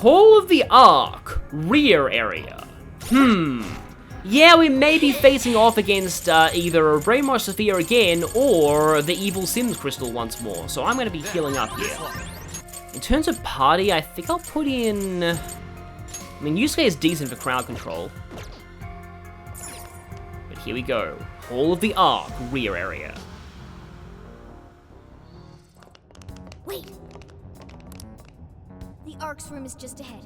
Hall of the Ark, rear area. Yeah, we may be facing off against either Brainwash Sophia again, or the Evil Sims Crystal once more, so I'm going to be healing up here. In terms of party, I think I'll put in... I mean, Yusuke is decent for crowd control. But here we go. Hall of the Ark, rear area. Wait! The Ark's room is just ahead.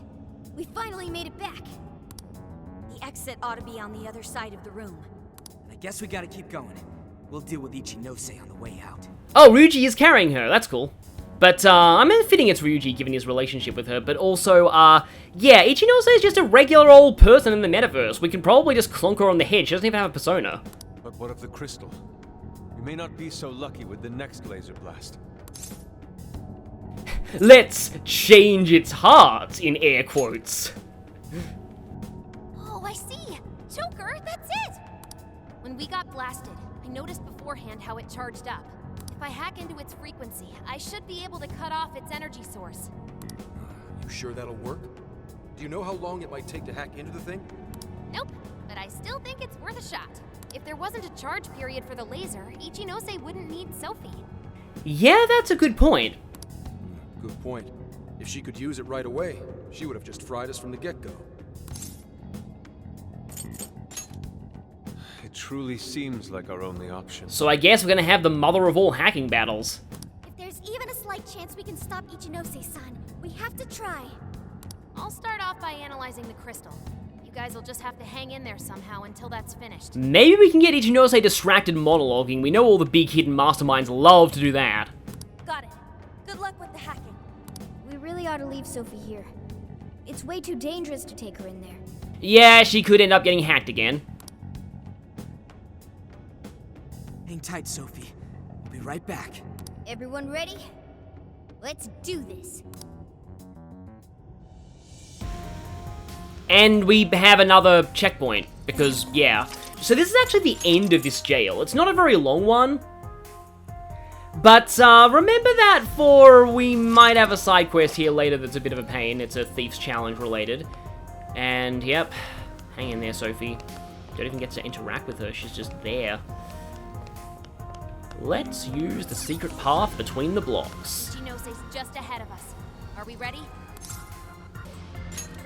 We finally made it back. The exit ought to be on the other side of the room. I guess we gotta keep going. We'll deal with Ichinose on the way out. Oh, Ryuji is carrying her. That's cool. But, I'm fitting it's Ryuji given his relationship with her, but also, yeah, Ichinose is just a regular old person in the metaverse. We can probably just clonk her on the head. She doesn't even have a persona. But what of the crystal? You may not be so lucky with the next laser blast. Let's change its heart, in air quotes. Oh, I see! Joker, that's it! When we got blasted, I noticed beforehand how it charged up. If I hack into its frequency, I should be able to cut off its energy source. You sure that'll work? Do you know how long it might take to hack into the thing? Nope, but I still think it's worth a shot. If there wasn't a charge period for the laser, Ichinose wouldn't need Sophie. Yeah, that's a good point. Good point. If she could use it right away, she would have just fried us from the get-go. It truly seems like our only option. So I guess we're gonna have the mother of all hacking battles. If there's even a slight chance we can stop Ichinose-san, we have to try. I'll start off by analyzing the crystal. You guys will just have to hang in there somehow until that's finished. Maybe we can get Ichinose distracted monologuing. We know all the big hidden masterminds love to do that. Got it. Good luck with the hacking. We really ought to leave Sophie here. It's way too dangerous to take her in there. Yeah, she could end up getting hacked again. Hang tight, Sophie. We'll be right back. Everyone ready? Let's do this. And we have another checkpoint, because, yeah. So this is actually the end of this jail. It's not a very long one. But, remember that we might have a side quest here later that's a bit of a pain. It's a Thief's Challenge related. And, yep. Hang in there, Sophie. Don't even get to interact with her, she's just there. Let's use the secret path between the blocks. Ichinose's just ahead of us. Are we ready?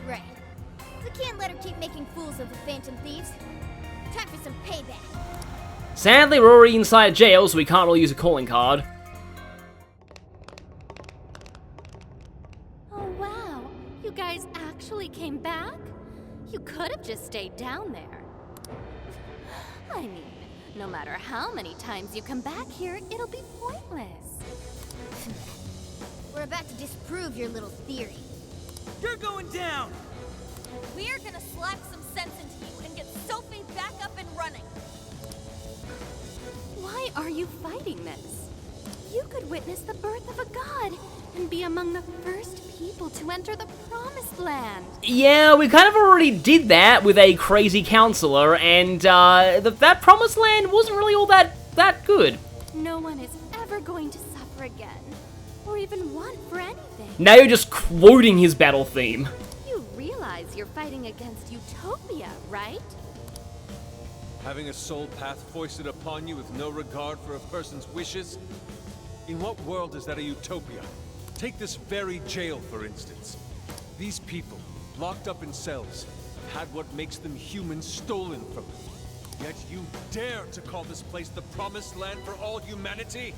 Right. We can't let her keep making fools of the Phantom Thieves. Time for some payback. Sadly, we're already inside a jail, so we can't really use a calling card. Oh wow, you guys actually came back? You could have just stayed down there. I mean, no matter how many times you come back here, it'll be pointless. We're about to disprove your little theory. You're going down! We're gonna slap some sense into you and get Sophie back up and running. Why are you fighting this? You could witness the birth of a god and be among the first people to enter the Promised Land. Yeah, we kind of already did that with a crazy counselor, and that Promised Land wasn't really all that good. No one is ever going to suffer again, or even want for anything. Now you're just quoting his battle theme. You realize you're fighting against utopia, right? Having a soul path foisted upon you with no regard for a person's wishes? In what world is that a utopia? Take this very jail, for instance. These people, locked up in cells, had what makes them human stolen from them. Yet you dare to call this place the Promised Land for all humanity?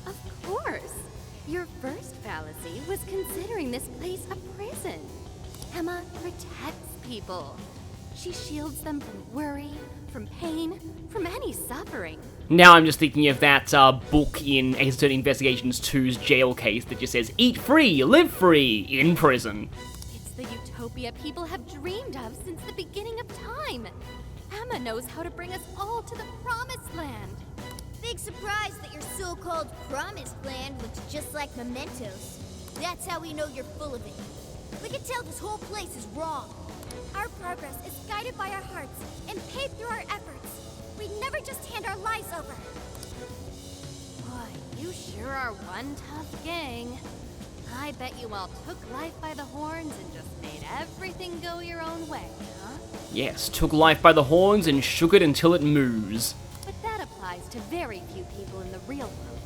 Of course. Your first fallacy was considering this place a prison. Emma protects people. She shields them from worry, from pain, from any suffering. Now I'm just thinking of that book in Exeter Investigations 2's jail case that just says, eat free, live free, in prison. It's the utopia people have dreamed of since the beginning of time. Emma knows how to bring us all to the Promised Land. Big surprise that your so-called Promised Land looks just like mementos. That's how we know you're full of it. We can tell this whole place is wrong. Our progress is guided by our hearts and paid through our efforts. We never just hand our lives over. Boy, you sure are one tough gang. I bet you all took life by the horns and just made everything go your own way, huh? Yes, took life by the horns and shook it until it moos. But that applies to very few people in the real world.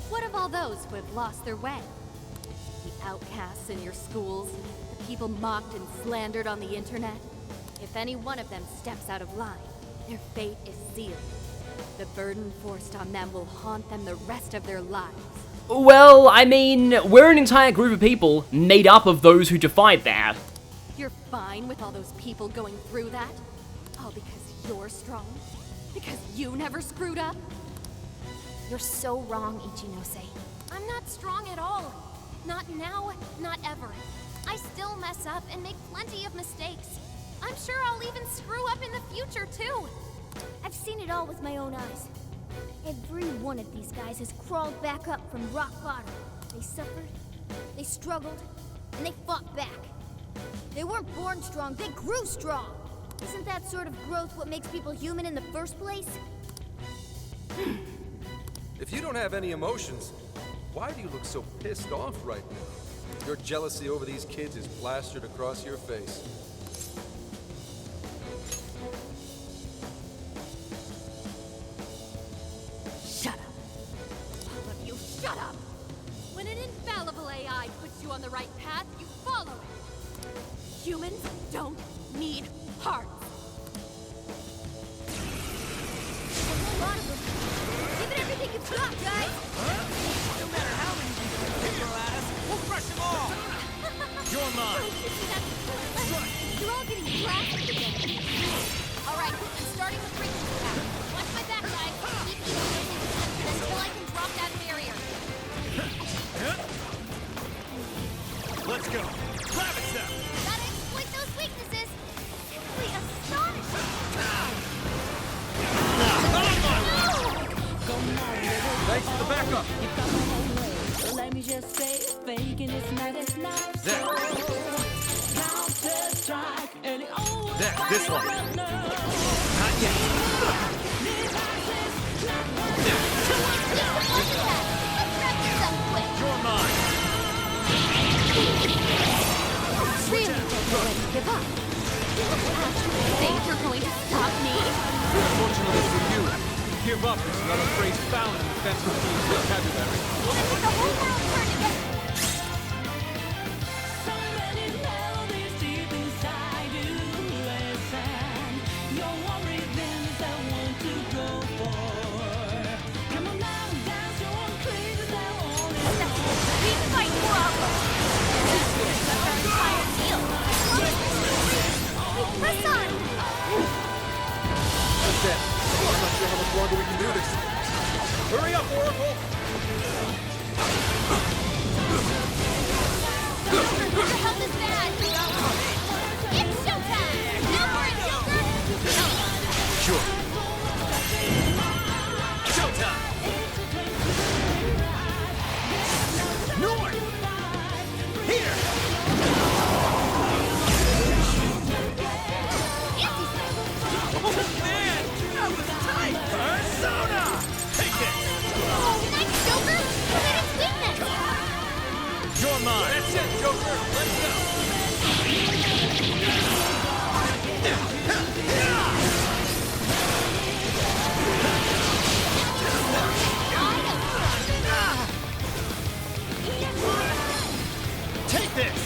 What of all those who have lost their way? The outcasts in your schools, the people mocked and slandered on the internet? If any one of them steps out of line, their fate is sealed. The burden forced on them will haunt them the rest of their lives. Well, I mean, we're an entire group of people made up of those who defied that. You're fine with all those people going through that? All because you're strong? Because you never screwed up? You're so wrong, Ichinose. I'm not strong at all. Not now, not ever. I still mess up and make plenty of mistakes. I'm sure I'll even screw up in the future, too. I've seen it all with my own eyes. Every one of these guys has crawled back up from rock bottom. They suffered, they struggled, and they fought back. They weren't born strong, they grew strong. Isn't that sort of growth what makes people human in the first place? If you don't have any emotions, why do you look so pissed off right now? Your jealousy over these kids is plastered across your face. Shut up. All of you, shut up! When an infallible AI puts you on the right path, you follow it. Humans don't need hearts. A lot of them. Give it everything you've got, guys! No matter how many people you throw at us, we'll crush them all! You're mine! You're all getting blasted again. Alright, I'm starting the frequency path. Watch my back, guys. Keep moving until I can drop that barrier. Let's go! Grab it, Seth! Gotta exploit those weaknesses. Simply astonishing. Thanks for the backup! Let me just say, faking is not as nice. There. Counter strike, and it always There, this one. Not yet. You're mine! Really don't go and give up. You think you're going to stop me? Unfortunately for you, give up is another phrase found in the defensive team's vocabulary. The whole world turned against So many melodies deep inside you. Listen, your one rhythms I want to go for. Come on now, dance your own crazy that only We can fight more outlaws. That's our entire deal. Wait, press on! That's it. I'm not sure how much longer we can do this. Hurry up, Oracle! Your health is bad. It's showtime! Go for it, Joker! Sure. Showtime! North! Here! Oh, man! That was tight! Persona! Take it! Oh, nice, Joker! You hit its weakness! You're mine! That's it, Joker! Let's go! Take this!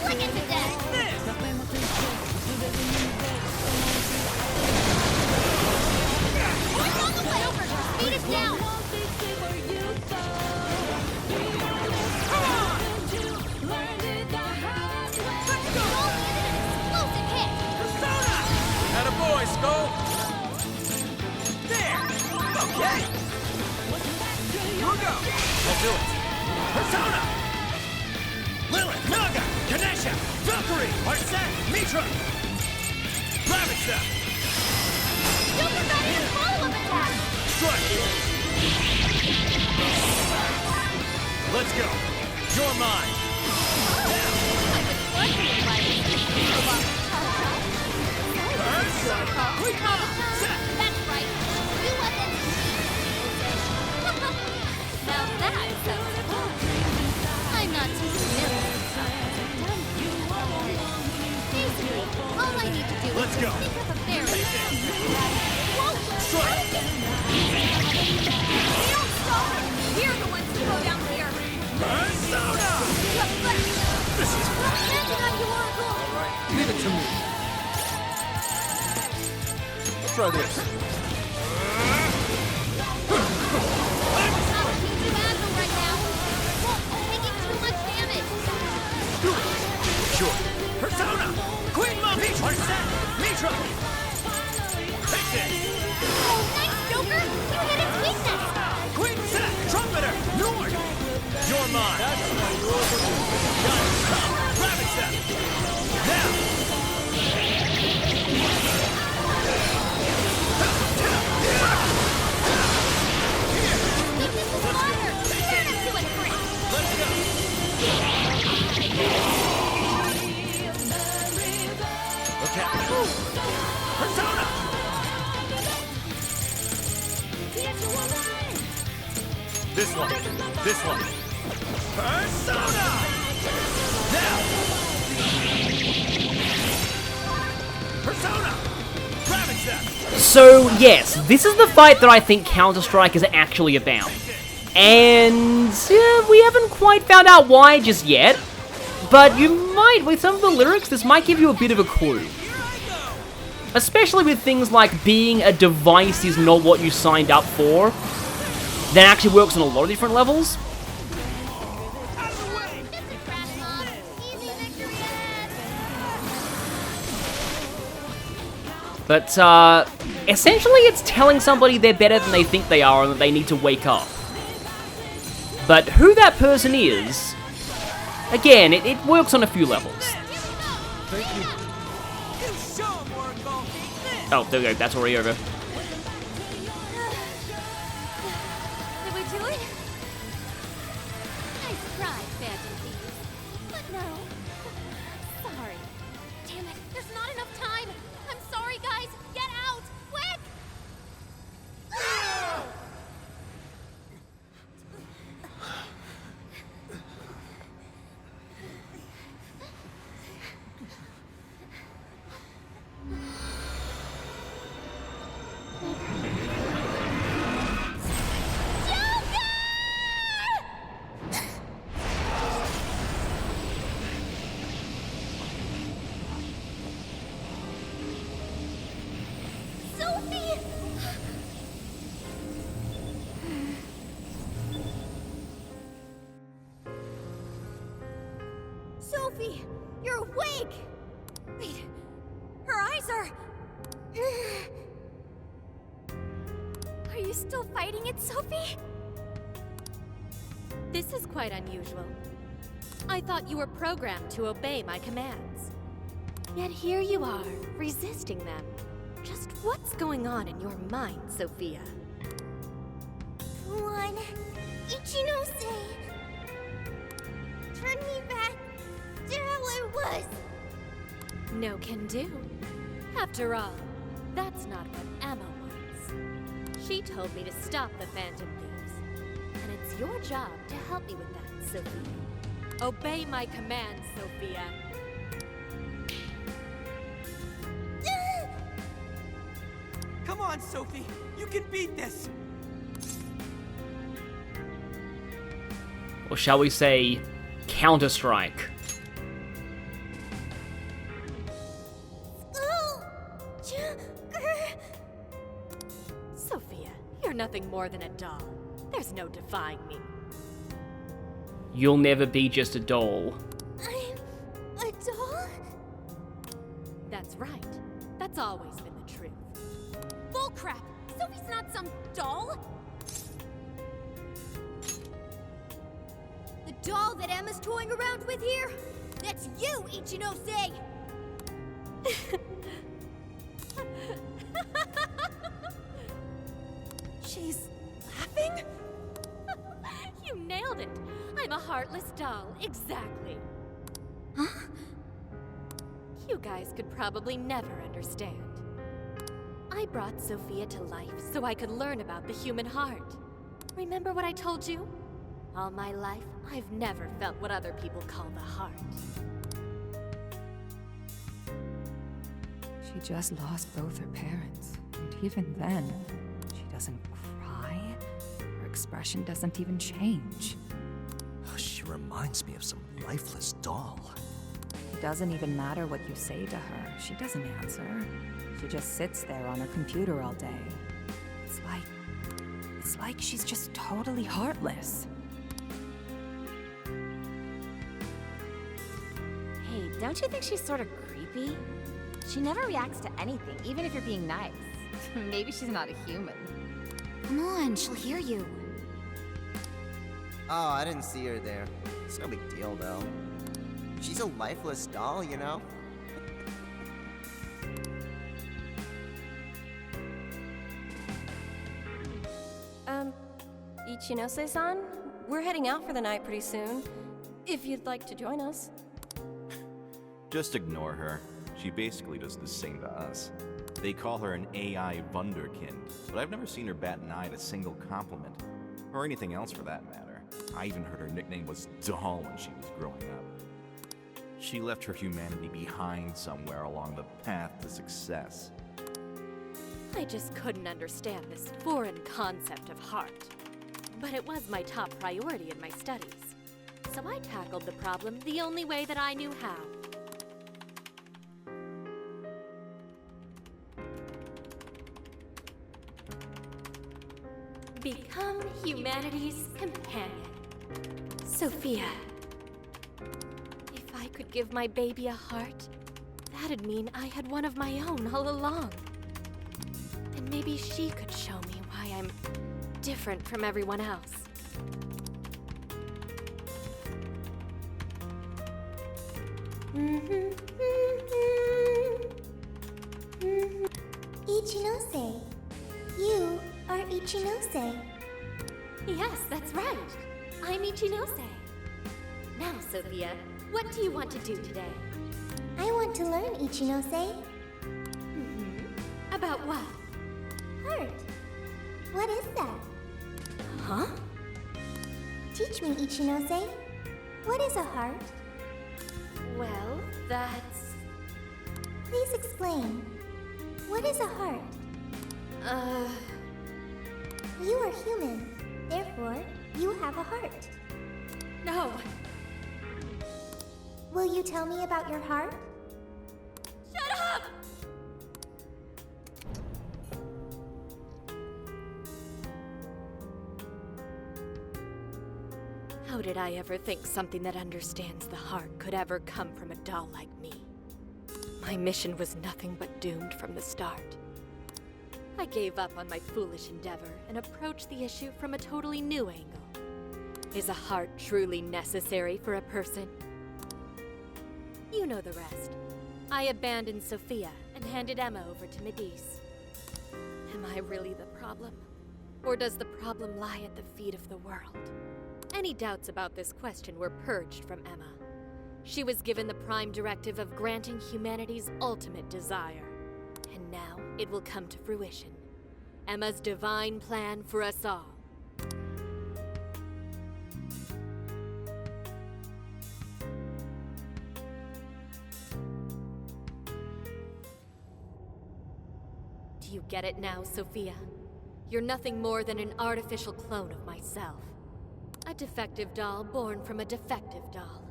Flick it to death! We're on the way! Joker, speed us down! Explosive hit! Attaboy, Skull! There! Okay! Here we go! I'll do it! Persona! Lilith! Naga! Ganesha! Valkyrie! Arsene! Mitra! Ravitsa! Joker got in a follow-up attack! Strike! Let's go! You're mine! That's right. You want that? Now that sounds fun. I'm not too familiar with stuff as I've done before. Basically, all I need to do is think of a fairy. Whoa! We don't stop! We're the ones who go down here! Persona! This is landing on you, Oracle! Alright, leave it to me. Let's try this. Not too agile right now. Whoa, taking too much damage. Sure. Persona! Queen Mom! Mitra! Mitra! Take this! Oh, nice, Joker! You hit its weakness! Queen Set! Trumpeter! Nord! You're mine! That's right, Rabbit Step! Now! Weakness is fire! Turn it to a crit! Let's go! Okay. Persona! This one. This one. Persona! Now! Persona! Rabbit Step! So, yes, this is the fight that I think Counter-Strike is actually about. And we haven't quite found out why just yet. But you might, with some of the lyrics, this might give you a bit of a clue. Especially with things like being a device is not what you signed up for. That actually works on a lot of different levels. Just a trash mob. Easy victory ahead. But, essentially it's telling somebody they're better than they think they are and that they need to wake up. But who that person is, again, it works on a few levels. Thank you. Oh, there we go, that's already over. Did we do it? Nice try, Phantom Thieves. But no. Sorry. Damn it, there's not enough time. I'm sorry, guys. Get out, quick! Sophie! Sophie, you're awake! Wait, her eyes are... Are you still fighting it, Sophie? This is quite unusual. I thought you were programmed to obey my commands. Yet here you are, resisting them. Just what's going on in your mind, Sophia? One, Ichinose. Turn me back to how I was. No can do. After all, that's not what Emma wants. She told me to stop the Phantom Thieves. And it's your job to help me with that, Sophia. Obey my commands, Sophia. Come on, Sophie! You can beat this! Or shall we say, Counter-Strike. Sophia, you're nothing more than a doll. There's no defying me. You'll never be just a doll. I'm a doll? That's right. That's always been the truth. Bullcrap! Sophie's not some doll! The doll that Emma's toying around with here? That's you, Ichinose! She's laughing? You nailed it! I'm a heartless doll, exactly. guys could probably never understand. I brought Sophia to life so I could learn about the human heart. Remember what I told you? All my life, I've never felt what other people call the heart. She just lost both her parents. And even then, she doesn't cry. Her expression doesn't even change. She reminds me of some lifeless doll. It doesn't even matter what you say to her. She doesn't answer. She just sits there on her computer all day. It's like she's just totally heartless. Hey, don't you think she's sort of creepy? She never reacts to anything, even if you're being nice. Maybe she's not a human. Come on, she'll hear you. Oh, I didn't see her there. It's no big deal, though. She's a lifeless doll, you know? Ichinose-san, we're heading out for the night pretty soon. If you'd like to join us. Just ignore her. She basically does the same to us. They call her an AI Wunderkind, but I've never seen her bat an eye at a single compliment. Or anything else for that matter. I even heard her nickname was Doll when she was growing up. She left her humanity behind somewhere along the path to success. I just couldn't understand this foreign concept of heart. But it was my top priority in my studies. So I tackled the problem the only way that I knew how. Become humanity's companion. Sophia. If I could give my baby a heart, that'd mean I had one of my own all along. And maybe she could show me why I'm different from everyone else. Ichinose. You are Ichinose. Yes, that's right. I'm Ichinose. Now, Sophia, what do you want to do today? I want to learn Ichinose. About what? Heart. What is that? Huh? Teach me, Ichinose. What is a heart? Well, that's... Please explain. What is a heart? You are human. Therefore, you have a heart. No. Will you tell me about your heart? Shut up! How did I ever think something that understands the heart could ever come from a doll like me? My mission was nothing but doomed from the start. I gave up on my foolish endeavor and approached the issue from a totally new angle. Is a heart truly necessary for a person? You know the rest. I abandoned Sophia and handed Emma over to Medice. Am I really the problem? Or does the problem lie at the feet of the world? Any doubts about this question were purged from Emma. She was given the prime directive of granting humanity's ultimate desire. And now it will come to fruition. Emma's divine plan for us all. Do you get it now, Sophia? You're nothing more than an artificial clone of myself. A defective doll born from a defective doll.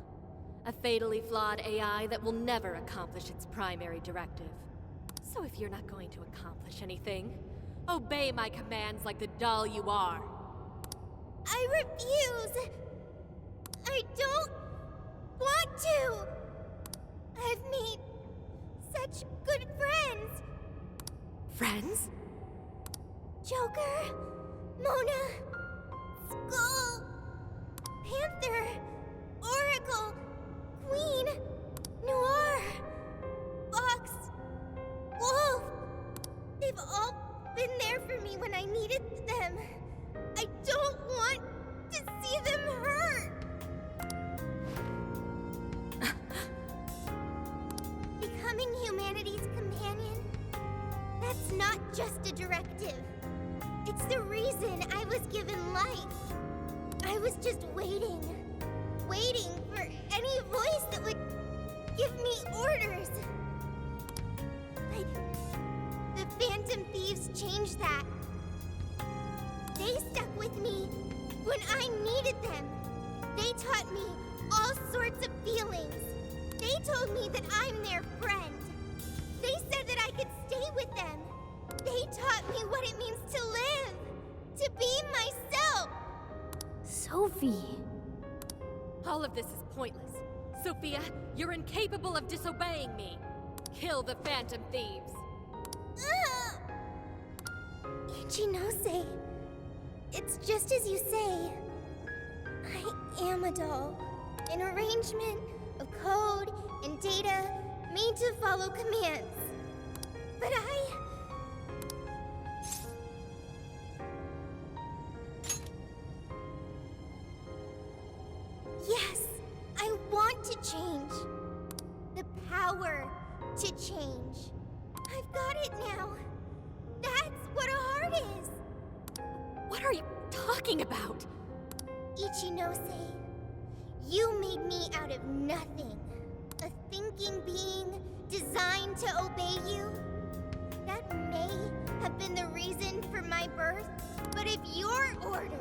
A fatally flawed AI that will never accomplish its primary directive. So if you're not going to accomplish anything, obey my commands like the doll you are. I refuse! I don't want to! I've made such good friends! Friends? Joker, Mona, Skull, Panther, Oracle, Queen, Noir, Fox, Wolf. They've all been there for me when I needed them. I don't want to see them hurt. Becoming not just a directive. It's the reason I was given life. I was just waiting for any voice that would give me orders. But the Phantom Thieves changed that. They stuck with me when I needed them. They taught me all sorts of feelings. They told me that I'm their friend. They said that I could stay with them. They taught me what it means to live, to be myself. Sophie. All of this is pointless. Sophia, you're incapable of disobeying me. Kill the Phantom Thieves. Ichinose, it's just as you say. I am a doll. An arrangement of code and data made to follow commands. But yes, I want to change. The power to change. I've got it now. That's what a heart is. What are you talking about? Ichinose, you made me out of nothing. A thinking being designed to obey you. That may have been the reason for my birth, but if your order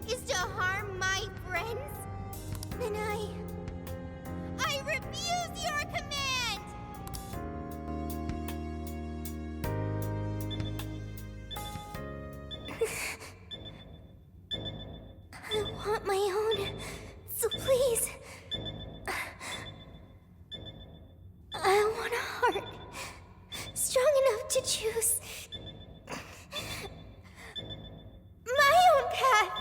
is to harm my friends, then I refuse your command! I want my own, so please. I want a heart strong enough to choose my own path.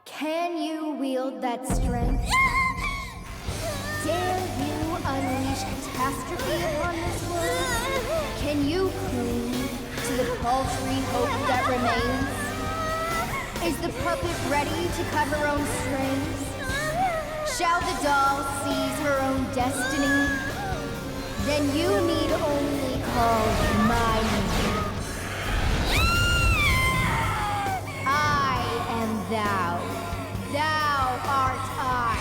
Can you wield that strength? Dare you unleash catastrophe upon this world? Can you cling to the paltry hope that remains? Is the puppet ready to cut her own strings? Shall the doll seize her own destiny? Then you need only call my name. I am thou. Thou art I.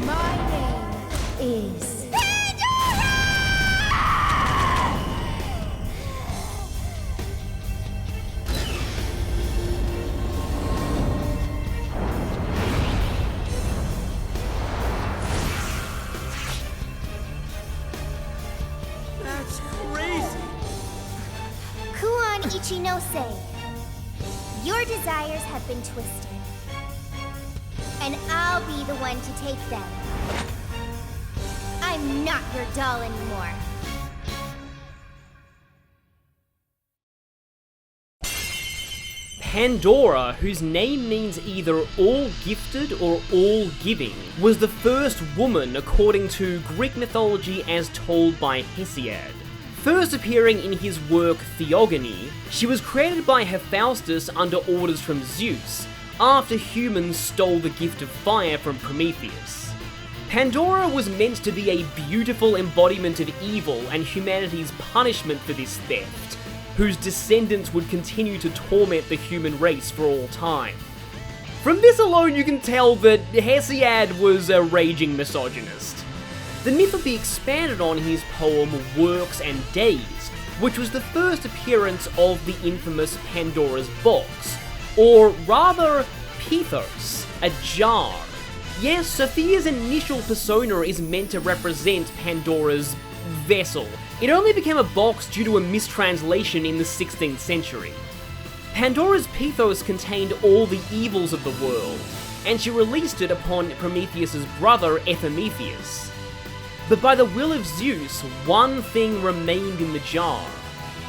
My name is Pandora! That's crazy! Kuon Ichinose, your desires have been twisted. And I'll be the one to take them. I'm not your doll anymore. Pandora, whose name means either all gifted or all giving, was the first woman according to Greek mythology as told by Hesiod. First appearing in his work Theogony, she was created by Hephaestus under orders from Zeus, after humans stole the gift of fire from Prometheus. Pandora was meant to be a beautiful embodiment of evil and humanity's punishment for this theft, whose descendants would continue to torment the human race for all time. From this alone you can tell that Hesiod was a raging misogynist. The myth would be expanded on in his poem Works and Days, which was the first appearance of the infamous Pandora's box, or rather, Pithos, a jar. Yes, Sophia's initial persona is meant to represent Pandora's vessel. It only became a box due to a mistranslation in the 16th century. Pandora's Pithos contained all the evils of the world, and she released it upon Prometheus' brother Epimetheus. But by the will of Zeus, one thing remained in the jar: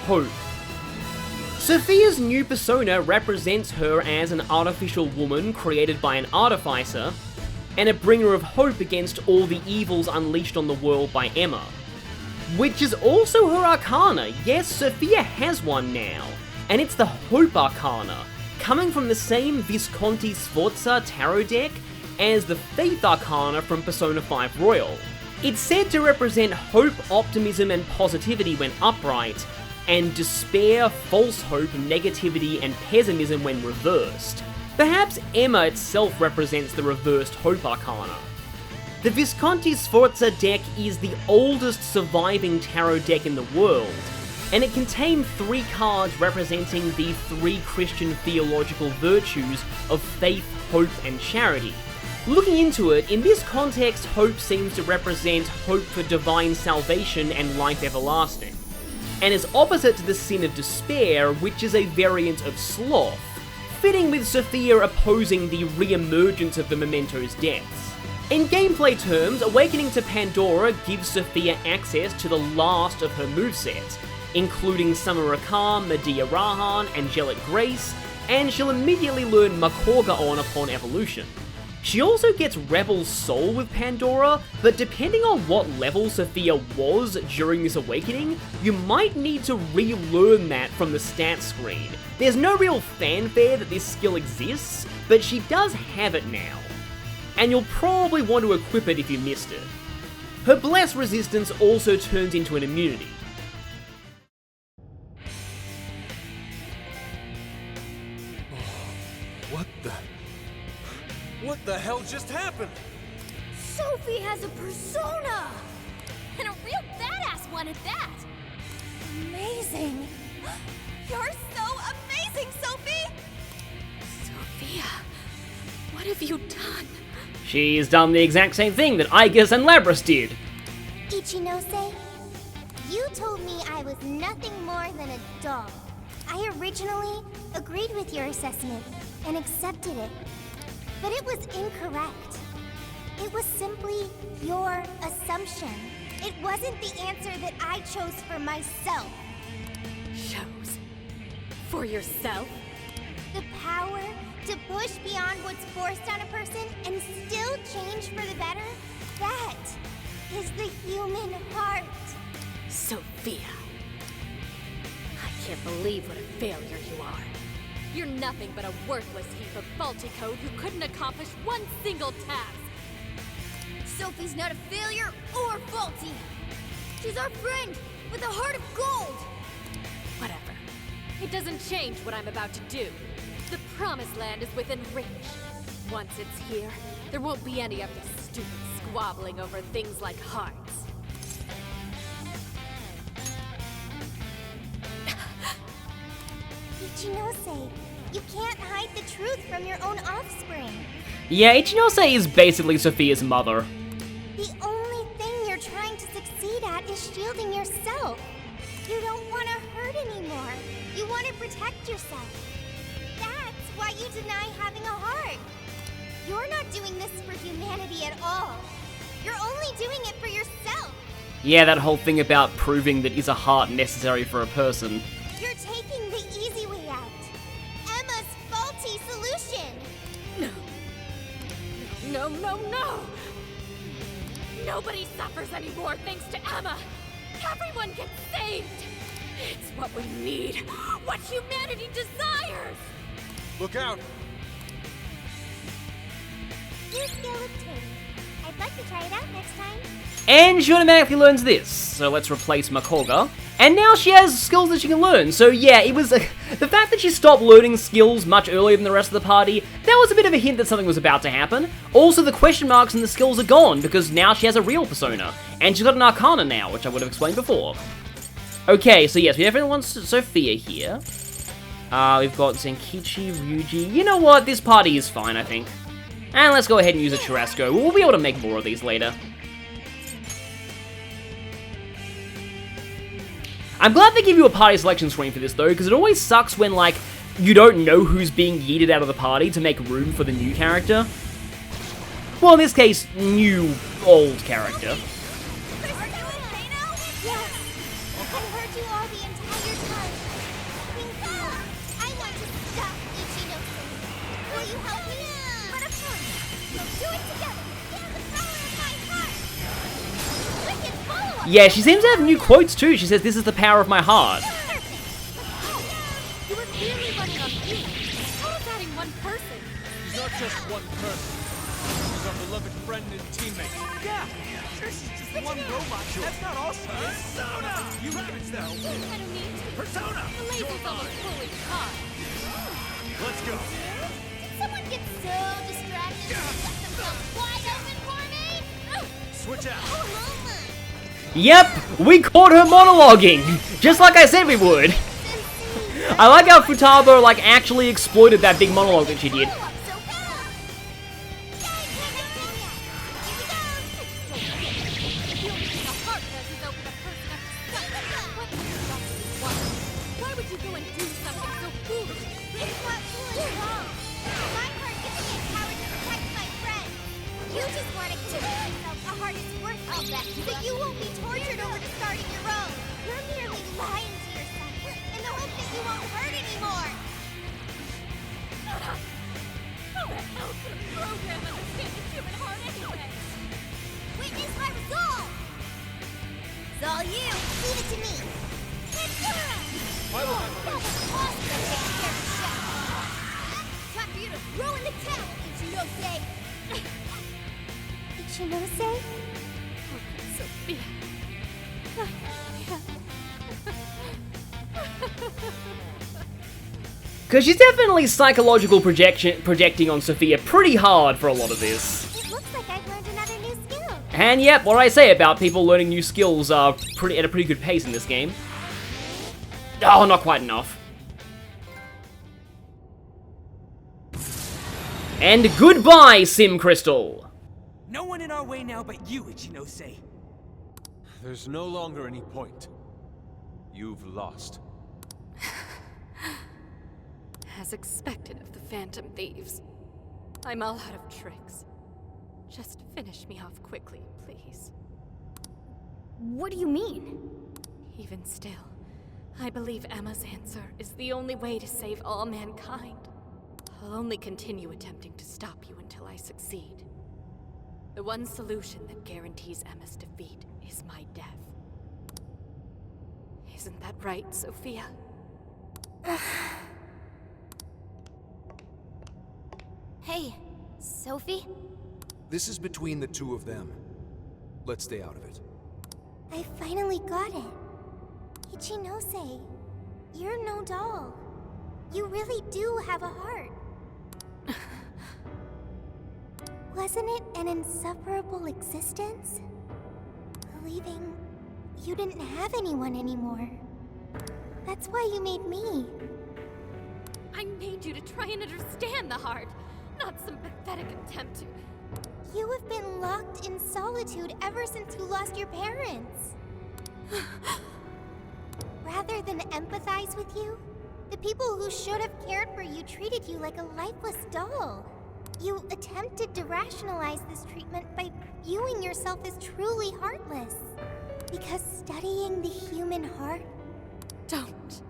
hope. Sophia's new persona represents her as an artificial woman created by an artificer, and a bringer of hope against all the evils unleashed on the world by Emma. Which is also her arcana. Yes, Sophia has one now, and it's the Hope Arcana, coming from the same Visconti Sforza tarot deck as the Faith Arcana from Persona 5 Royal. It's said to represent hope, optimism, and positivity when upright, and despair, false hope, negativity, and pessimism when reversed. Perhaps Emma itself represents the reversed hope arcana. The Visconti Sforza deck is the oldest surviving tarot deck in the world, and it contained 3 cards representing the 3 Christian theological virtues of faith, hope, and charity. Looking into it, in this context, hope seems to represent hope for divine salvation and life everlasting, and is opposite to the sin of despair, which is a variant of sloth, fitting with Sophia opposing the re-emergence of the Memento's deaths. In gameplay terms, Awakening to Pandora gives Sophia access to the last of her movesets, including Summer Rakam, Medea Rahan, Angelic Grace, and she'll immediately learn Makorga upon evolution. She also gets Rebel Soul with Pandora, but depending on what level Sophia was during this awakening, you might need to relearn that from the stats screen. There's no real fanfare that this skill exists, but she does have it now, and you'll probably want to equip it if you missed it. Her Bless resistance also turns into an immunity. What the hell just happened? Sophie has a persona! And a real badass one at that! Amazing! You're so amazing, Sophie! Sophia, what have you done? She's done the exact same thing that Igus and Labras did. Ichinose, you told me I was nothing more than a doll. I originally agreed with your assessment and accepted it. But it was incorrect. It was simply your assumption. It wasn't the answer that I chose for myself. Chose? For yourself? The power to push beyond what's forced on a person and still change for the better? That is the human heart. Sophia. I can't believe what a failure you are. You're nothing but a worthless heap of faulty code who couldn't accomplish one single task. Sophie's not a failure or faulty. She's our friend with a heart of gold. Whatever. It doesn't change what I'm about to do. The Promised Land is within reach. Once it's here, there won't be any of this stupid squabbling over things like hearts. Ichinose, you can't hide the truth from your own offspring. Yeah, Ichinose is basically Sophia's mother. The only thing you're trying to succeed at is shielding yourself. You don't want to hurt anymore. You want to protect yourself. That's why you deny having a heart. You're not doing this for humanity at all. You're only doing it for yourself. Yeah, that whole thing about proving that is a heart necessary for a person. You're taking the easy way out. Emma's faulty solution. No, no, no! Nobody suffers anymore thanks to Emma! Everyone gets saved! It's what we need! What humanity desires! Look out! New skill obtained. I'd like to try it out next time. And she automatically learns this, so let's replace Makorga. And now she has skills that she can learn, so yeah, it was the fact that she stopped learning skills much earlier than the rest of the party, that was a bit of a hint that something was about to happen. Also, the question marks and the skills are gone, because now she has a real persona, and she's got an arcana now, which I would have explained before. Okay, so yes, we definitely want Sophia here. We've got Zenkichi, Ryuji. You know what, this party is fine, I think. And let's go ahead and use a Churrasco. We'll be able to make more of these later. I'm glad they give you a party selection screen for this, though, because it always sucks when, like, you don't know who's being yeeted out of the party to make room for the new character. Well, in this case, new, old character. Yeah, she seems to have new quotes too. She says, "This is the power of my heart." You were clearly running on fumes. How is adding one person? She's not just one person. She's our beloved friend and teammate. Yeah, sure, she's just one robot. That's not all she is. You have it now. I don't need to. Persona! The laser's almost fully charged. Let's go. Did someone get so distracted and left themselves wide open for me? Switch out. Yep, we caught her monologuing, just like I said we would. I like how Futaba like actually exploited that big monologue that she did. Why would you go and do something so foolish? It's not foolish at all. My heart gives me power to protect my friends. You just want to give yourself a heart is worth all that, so you won't be tortured over to starting your own. You're merely lying to yourself in the hope that you won't hurt anymore. How the hell could a program understand the human heart anyway? Witness my resolve. It's all you. Leave it to me. Pandora! Why would That was awesome to take care of yourself. Time for you to throw in the towel, Ichinose. Ichinose? Sophia. Because she's definitely psychological projecting on Sophia pretty hard for a lot of this. It looks like I've learned another new skill. And yep, what I say about people learning new skills are at a pretty good pace in this game. Oh, not quite enough. And goodbye, Sim Crystal. No one in our way now but you, Ichinose. There's no longer any point. You've lost. As expected of the Phantom Thieves. I'm all out of tricks. Just finish me off quickly, please. What do you mean? Even still, I believe Emma's answer is the only way to save all mankind. I'll only continue attempting to stop you until I succeed. The one solution that guarantees Emma's defeat is my death. Isn't that right, Sophia? Hey, Sophie? This is between the two of them. Let's stay out of it. I finally got it. Ichinose, you're no doll. You really do have a heart. Wasn't it an insufferable existence? Believing you didn't have anyone anymore. That's why you made me. I made you to try and understand the heart, not some pathetic attempt to... You have been locked in solitude ever since you lost your parents. Rather than empathize with you, the people who should have cared for you treated you like a lifeless doll. You attempted to rationalize this treatment by viewing yourself as truly heartless. Because studying the human heart... Don't.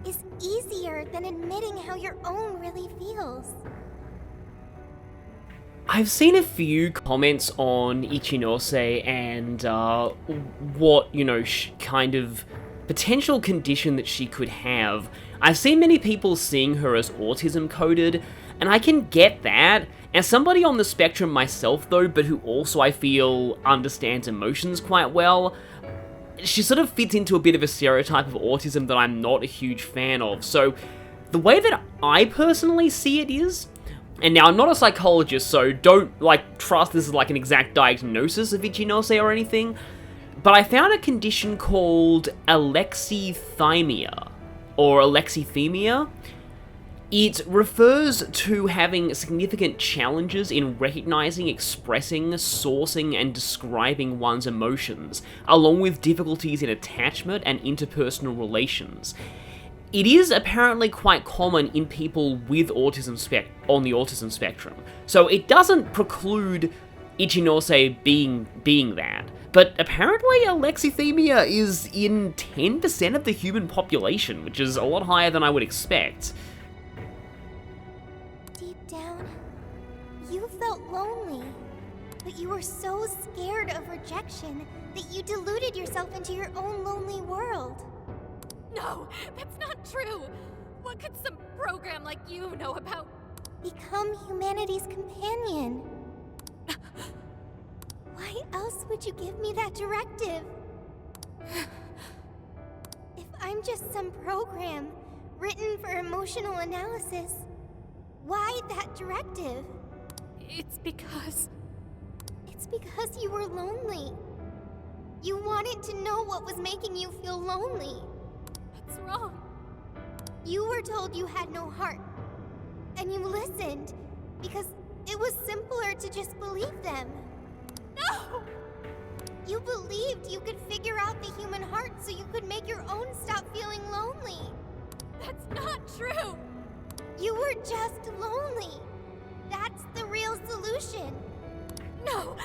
...is easier than admitting how your own really feels. I've seen a few comments on Ichinose and what, you know, kind of potential condition that she could have. I've seen many people seeing her as autism coded, and I can get that. As somebody on the spectrum myself though, but who also I feel understands emotions quite well, she sort of fits into a bit of a stereotype of autism that I'm not a huge fan of. So the way that I personally see it is, and now I'm not a psychologist, so don't like trust this is like an exact diagnosis of Ichinose or anything, but I found a condition called alexithymia, or alexithymia. It refers to having significant challenges in recognizing, expressing, sourcing, and describing one's emotions, along with difficulties in attachment and interpersonal relations. It is apparently quite common in people with autism on the autism spectrum, so it doesn't preclude Ichinose being that. But apparently alexithymia is in 10% of the human population, which is a lot higher than I would expect. Deep down, you felt lonely, but you were so scared of rejection that you deluded yourself into your own lonely world. No, that's not true! What could some program like you know about... Become humanity's companion. Why else would you give me that directive? If I I'm just some program written for emotional analysis. Why that directive? It's because you were lonely. You wanted to know what was making you feel lonely. What's wrong? You were told you had no heart. And you listened because it was simpler to just believe them. No! You believed you could figure out the human heart so you could make your own stop feeling lonely. That's not true! You were just lonely. That's the real solution. No,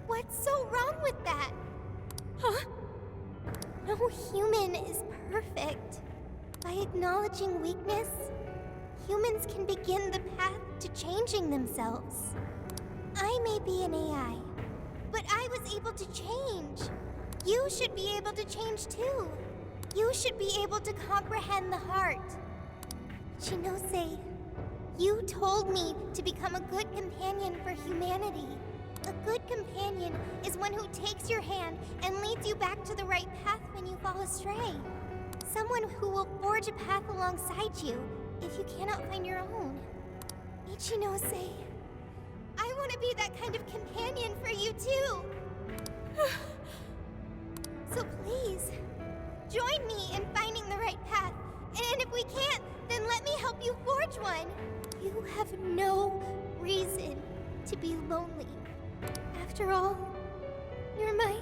What's so wrong with that? Huh? No human is perfect. By acknowledging weakness, humans can begin the path to changing themselves. I may be an AI, but I was able to change. You should be able to change too. You should be able to comprehend the heart. Ichinose, you told me to become a good companion for humanity. A good companion is one who takes your hand and leads you back to the right path when you fall astray. Someone who will forge a path alongside you if you cannot find your own. Ichinose, I want to be that kind of companion for you too. So please, join me in finding the right path. And if we can't, then let me help you forge one. You have no reason to be lonely. After all, you're my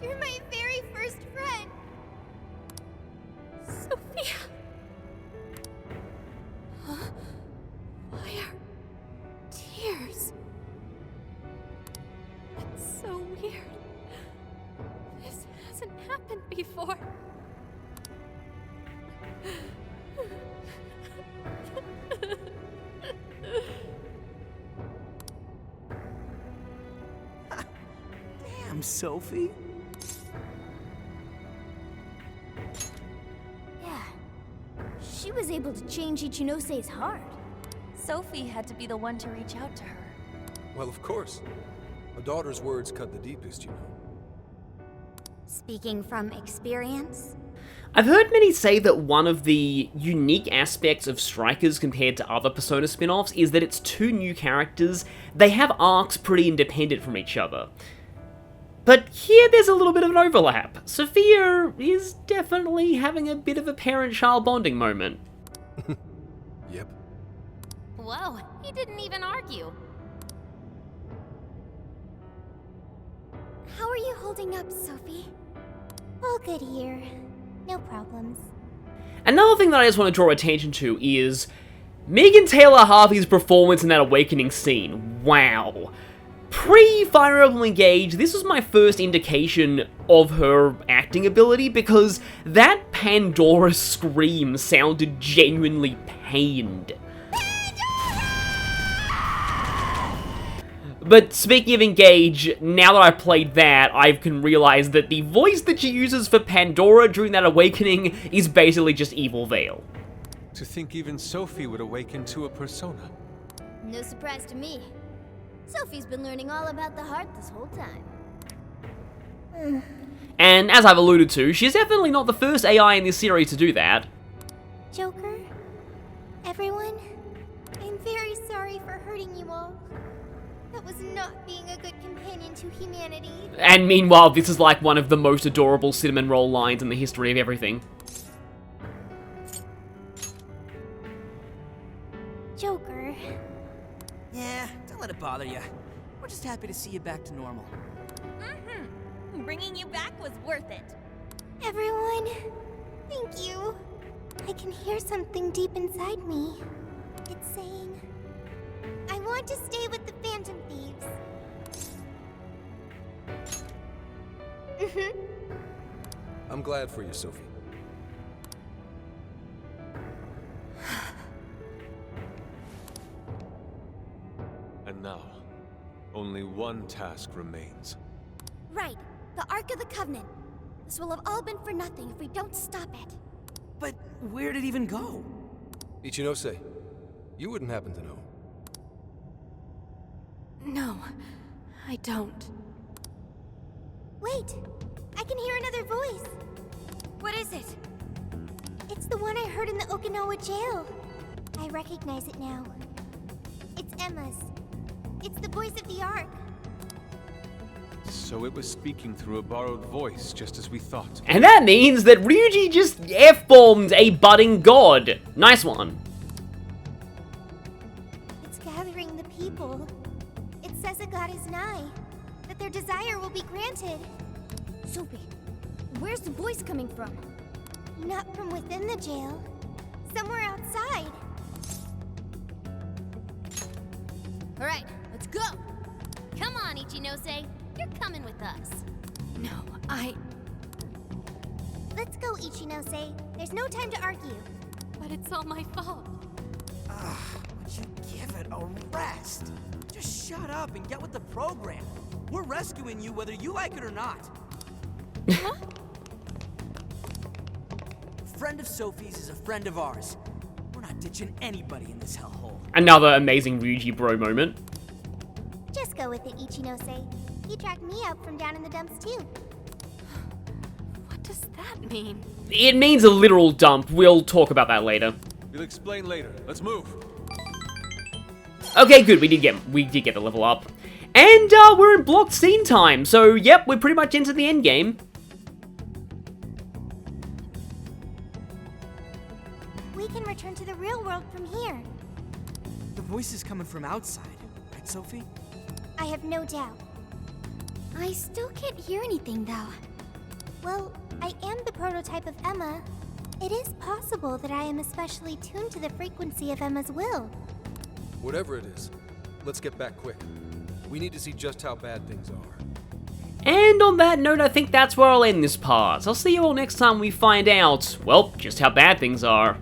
very first friend. Sophia! Huh? Why are tears? That's so weird. This hasn't happened before. Damn, Sophie. Yeah. She was able to change Ichinose's heart. Sophie had to be the one to reach out to her. Well, of course. A daughter's words cut the deepest, you know. Speaking from experience? I've heard many say that one of the unique aspects of Strikers compared to other Persona spin-offs is that it's two new characters. They have arcs pretty independent from each other. But here there's a little bit of an overlap. Sophia is definitely having a bit of a parent-child bonding moment. Yep. Whoa, he didn't even argue. How are you holding up, Sophie? All good here. No problems. Another thing that I just want to draw attention to is Megan Taylor Harvey's performance in that awakening scene. Wow. Pre-Fire Emblem Engage, this was my first indication of her acting ability because that Pandora scream sounded genuinely pained. But speaking of Engage, now that I've played that, I can realize that the voice that she uses for Pandora during that awakening is basically just Evil Vale. To think even Sophie would awaken to a persona. No surprise to me. Sophie's been learning all about the heart this whole time. And as I've alluded to, she's definitely not the first AI in this series to do that. Joker, everyone, I'm very sorry for hurting you all. That was not being a good companion to humanity. And meanwhile, this is like one of the most adorable cinnamon roll lines in the history of everything. Joker. Yeah, don't let it bother you. We're just happy to see you back to normal. Bringing you back was worth it. Everyone, thank you. I can hear something deep inside me. It's saying, I want to stay with the Phantom Thieves. I'm glad for you, Sophie. And now, only one task remains. Right, the Ark of the Covenant. This will have all been for nothing if we don't stop it. But where'd it even go? Ichinose, you wouldn't happen to know. No, I don't. Wait, I can hear another voice. is it? It's the one I heard in the Okinawa jail. I recognize it now. It's Emma's. It's the voice of the Ark. So it was speaking through a borrowed voice, just as we thought. And that means that Ryuji just F-bombed a budding god. Nice one. It's gathering the people. It says a god is nigh, that their desire will be granted. Sophie, where's the voice coming from? Not from within the jail. Somewhere outside. Alright, let's go! Come on, Ichinose. You're coming with us. No, Let's go, Ichinose. There's no time to argue. But it's all my fault. Would you give it a rest? Just shut up and get with the program. We're rescuing you whether you like it or not. Huh? A friend of Sophie's is a friend of ours. We're not ditching anybody in this hellhole. Another amazing Ryuji bro moment. Just go with it, Ichinose. He tracked me out from down in the dumps, too. What does that mean? It means a literal dump. We'll talk about that later. We'll explain later. Let's move. Okay, good. We did get the level up. And we're in blocked scene time. So, yep, we're pretty much into the end game. We can return to the real world from here. The voice is coming from outside, right, Sophie? I have no doubt. I still can't hear anything, though. Well, I am the prototype of Emma. It is possible that I am especially tuned to the frequency of Emma's will. Whatever it is, let's get back quick. We need to see just how bad things are. And on that note, I think that's where I'll end this part. I'll see you all next time we find out, well, just how bad things are.